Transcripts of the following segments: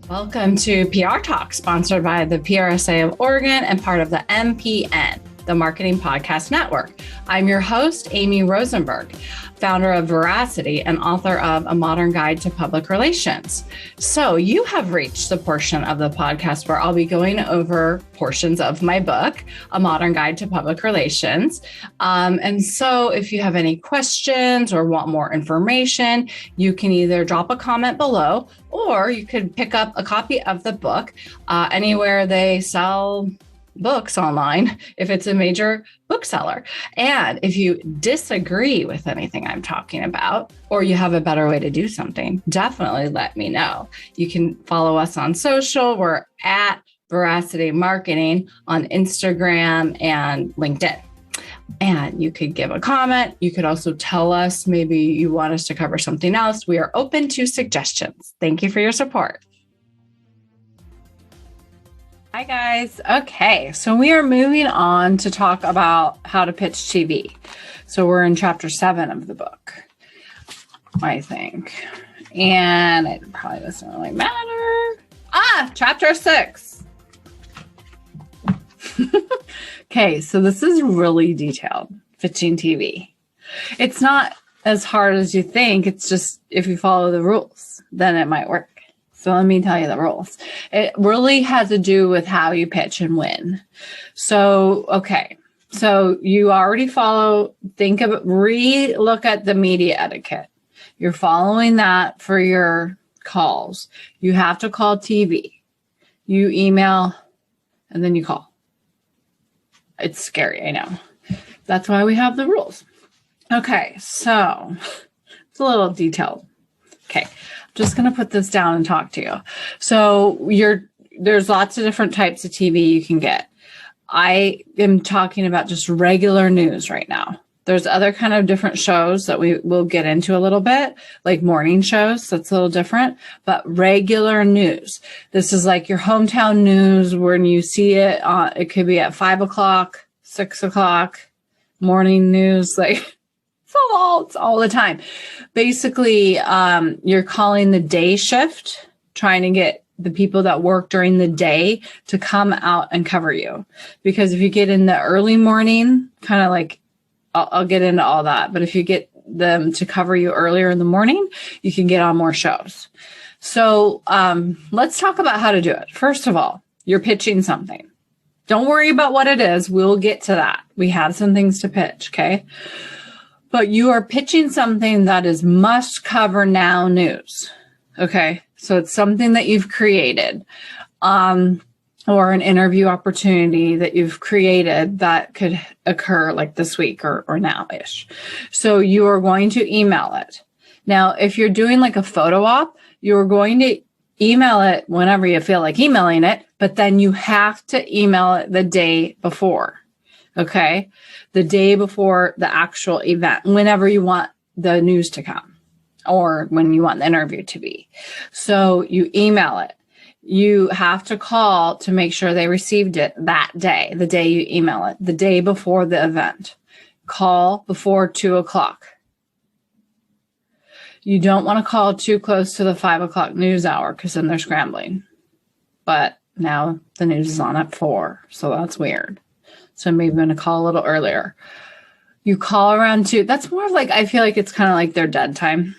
Welcome to PR Talk, sponsored by the PRSA of Oregon and part of the MPN, the Marketing Podcast Network. I'm your host, Amy Rosenberg, founder of Veracity and author of A Modern Guide to Public Relations. So you have reached the portion of the podcast where I'll be going over portions of my book, A Modern Guide to Public Relations. And so if you have any questions or want more information, you can either drop a comment below, or you could pick up a copy of the book anywhere they sell books online, if it's a major bookseller. And if you disagree with anything I'm talking about, or you have a better way to do something, definitely let me know. You can follow us on social. We're at Veracity Marketing on Instagram and LinkedIn. And you could give a comment. You could also tell us maybe you want us to cover something else. We are open to suggestions. Thank you for your support. Hi, guys. Okay, so we are moving on to talk about how to pitch TV. So we're in chapter 7 of the book, I think. And it probably doesn't really matter. Chapter 6. Okay, so this is really detailed, pitching TV. It's not as hard as you think. It's just if you follow the rules, then it might work. So let me tell you the rules. It really has to do with how you pitch and when. So, okay. So you already look at the media etiquette. You're following that for your calls. You have to call TV. You email, and then you call. It's scary, I know. That's why we have the rules. Okay, so it's a little detailed. Okay. Just going to put this down and talk to you. So there's lots of different types of TV you can get. I am talking about just regular news right now. There's other kind of different shows that we will get into a little bit, like morning shows. That's a little different, but regular news. This is like your hometown news when you see it. It could be at 5 o'clock, 6 o'clock, morning news, like it's all the time. Basically, you're calling the day shift, trying to get the people that work during the day to come out and cover you. Because if you get in the early morning, kind of like, I'll get into all that. But if you get them to cover you earlier in the morning, you can get on more shows. So let's talk about how to do it. First of all, you're pitching something. Don't worry about what it is. We'll get to that. We have some things to pitch, okay? But you are pitching something that is must cover now news. Okay. So it's something that you've created, or an interview opportunity that you've created that could occur like this week or now-ish. So you are going to email it. Now, if you're doing like a photo op, you're going to email it whenever you feel like emailing it, but then you have to email it the day before. Okay. The day before the actual event, whenever you want the news to come or when you want the interview to be. So you email it. You have to call to make sure they received it that day, the day you email it, the day before the event. Call before 2 o'clock. You don't want to call too close to the 5 o'clock news hour because then they're scrambling. But now the news is on at 4, so that's weird. So maybe I'm going to call a little earlier. You call around 2. That's more like, I feel like it's kind of like their dead time.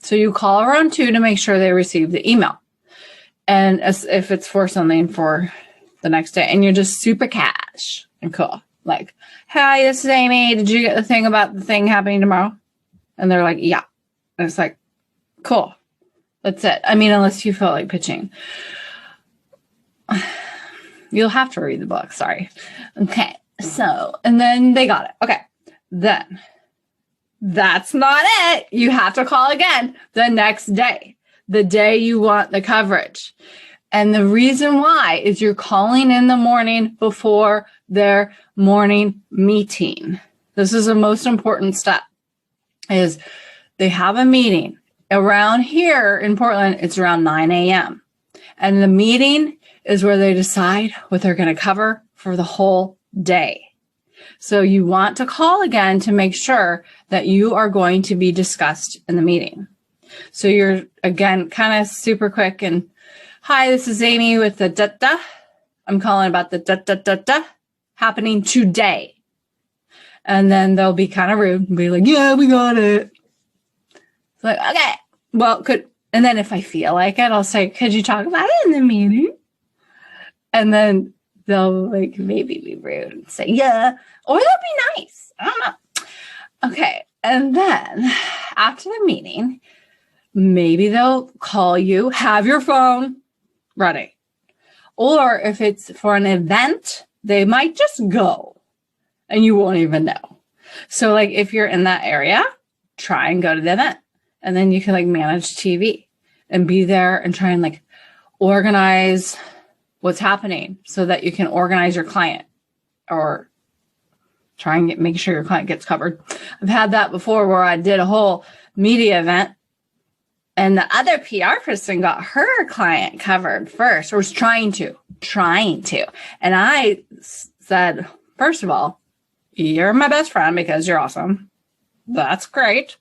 So you call around 2 to make sure they receive the email. And if it's for something for the next day, and you're just super cash and cool. Like, hi, this is Amy. Did you get the thing about the thing happening tomorrow? And they're like, yeah. And it's like, cool. That's it. I mean, unless you feel like pitching. You'll have to read the book. Sorry. Okay. So, and then they got it. Okay. Then that's not it. You have to call again the next day, the day you want the coverage. And the reason why is you're calling in the morning before their morning meeting. This is the most important step, is they have a meeting. Around here in Portland, it's around 9 a.m. And the meeting is where they decide what they're going to cover for the whole day. So you want to call again to make sure that you are going to be discussed in the meeting. So you're, again, kind of super quick and Hi, this is Amy with the da-da. I'm calling about the da-da-da-da happening today. And then they'll be kind of rude and be like, yeah, we got it. It's like, okay, well, and then if I feel like it, I'll say, could you talk about it in the meeting? And then they'll like maybe be rude and say, yeah, or they'll be nice. I don't know. Okay. And then after the meeting, maybe they'll call you, have your phone ready. Or if it's for an event, they might just go and you won't even know. So like if you're in that area, try and go to the event. And then you can like manage TV and be there and try and like organize what's happening so that you can organize your client or try and make sure your client gets covered. I've had that before where I did a whole media event and the other PR person got her client covered first, or was trying to. And I said, first of all, you're my best friend because you're awesome. That's great.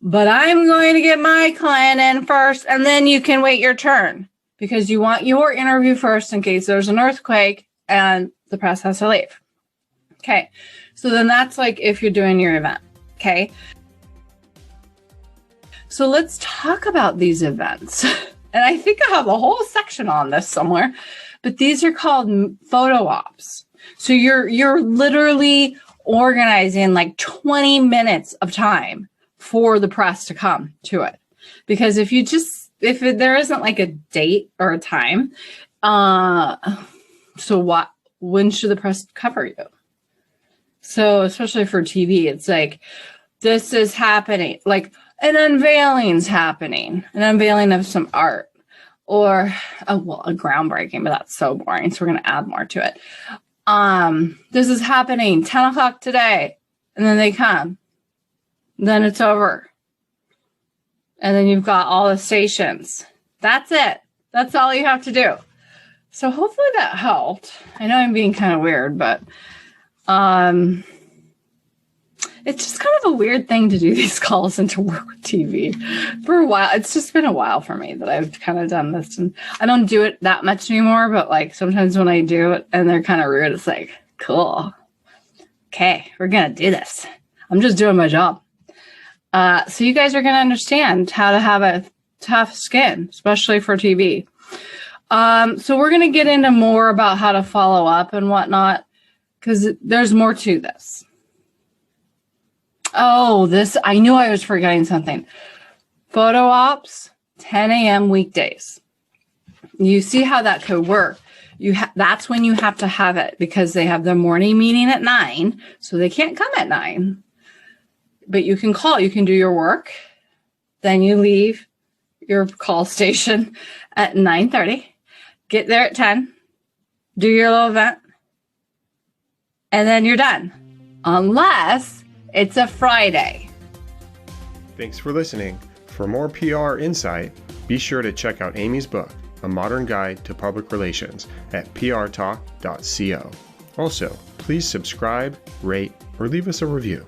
But I'm going to get my client in first, and then you can wait your turn because you want your interview first in case there's an earthquake and the press has to leave. Okay. So then that's like if you're doing your event. Okay. So let's talk about these events. And I think I have a whole section on this somewhere, but these are called photo ops. So you're literally organizing like 20 minutes of time for the press to come to it. Because if there isn't like a date or a time, when should the press cover you? So especially for TV, it's like, this is happening, like an unveiling's happening, an unveiling of some art or a groundbreaking, but that's so boring. So we're going to add more to it. This is happening 10 o'clock today. And then they come. Then it's over. And then you've got all the stations. That's it. That's all you have to do. So hopefully that helped. I know I'm being kind of weird, but it's just kind of a weird thing to do these calls and to work with TV for a while. It's just been a while for me that I've kind of done this, and I don't do it that much anymore, but like sometimes when I do it and they're kind of rude, it's like, cool. Okay, we're going to do this. I'm just doing my job. So you guys are going to understand how to have a tough skin, especially for TV. So we're going to get into more about how to follow up and whatnot, because there's more to this. Oh, I knew I was forgetting something. Photo ops, 10 a.m. weekdays. You see how that could work. That's when you have to have it because they have their morning meeting at 9, so they can't come at 9. But you can call. You can do your work. Then you leave your call station at 9:30. Get there at 10. Do your little event. And then you're done. Unless it's a Friday. Thanks for listening. For more PR insight, be sure to check out Amy's book, A Modern Guide to Public Relations, at prtalk.co. Also, please subscribe, rate, or leave us a review.